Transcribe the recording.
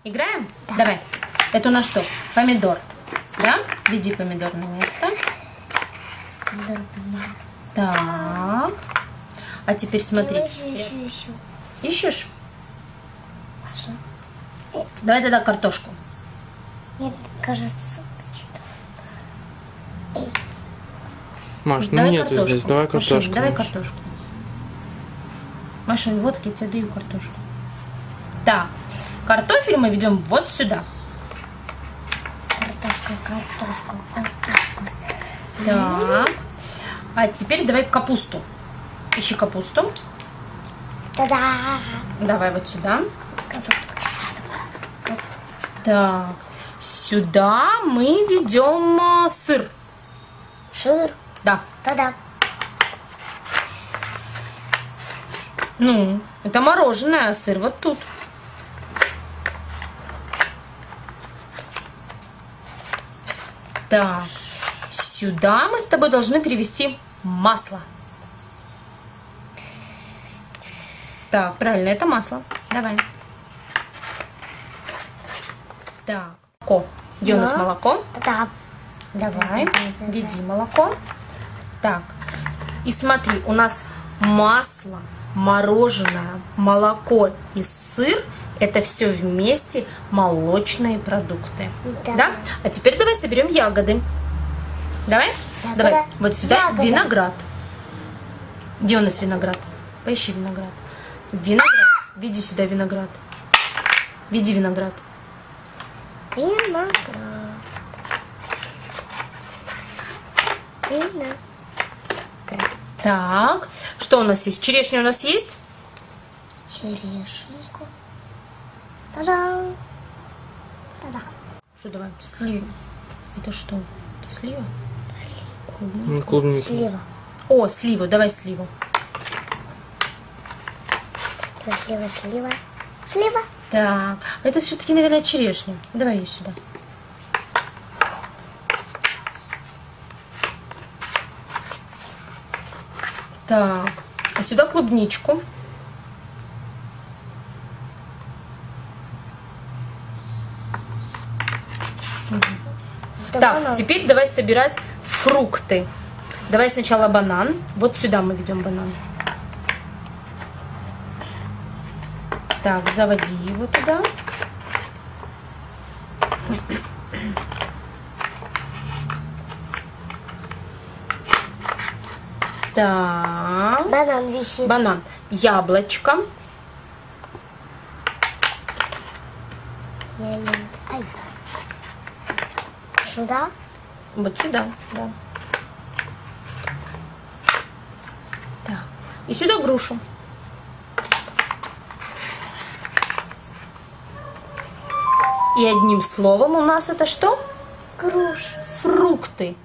Играем? Да. Давай. Это у нас что? Помидор. Да? Веди помидор на место. Так. А теперь смотри. Ищешь? Давай тогда картошку. Мне кажется, Маш, ну нет здесь, давай картошку. Машунь, давай картошку. Машунь, вот я тебе даю картошку. Так, картофель мы ведем вот сюда. Картошка. Так. А теперь давай капусту. Ищи капусту. Та-да! Давай вот сюда. Так. Сюда мы ведем сыр. Сыр. Да. Та-да. Ну, это мороженое, а сыр вот тут. Так. Сюда мы с тобой должны перевести масло. Так, правильно, это масло. Давай. Так. Молоко. Где у нас молоко? Да. Давай, веди молоко. Так. И смотри, у нас масло, мороженое, молоко и сыр. Это все вместе молочные продукты. Да? А теперь давай соберем ягоды. Давай? Давай. Вот сюда виноград. Где у нас виноград? Поищи виноград. Виноград. Веди сюда виноград. Веди виноград. Виноград. Так. Что у нас есть? Черешня у нас есть? Черешеньку. Та-да. Та-да. Что давай? Слива. Это что? Это слива? Клубника. Слива. О, сливу. Давай сливу. Слива. Так. Это все-таки, наверное, черешня. Давай ее сюда. Так. А сюда клубничку. Так, теперь давай собирать фрукты. Давай сначала банан. Вот сюда мы ведем банан. Так, заводи его туда. Так. Банан висит. Банан. Яблочко. Ай. Сюда? Вот сюда, да. Так. И сюда грушу. И одним словом у нас это что? Груша. Фрукты.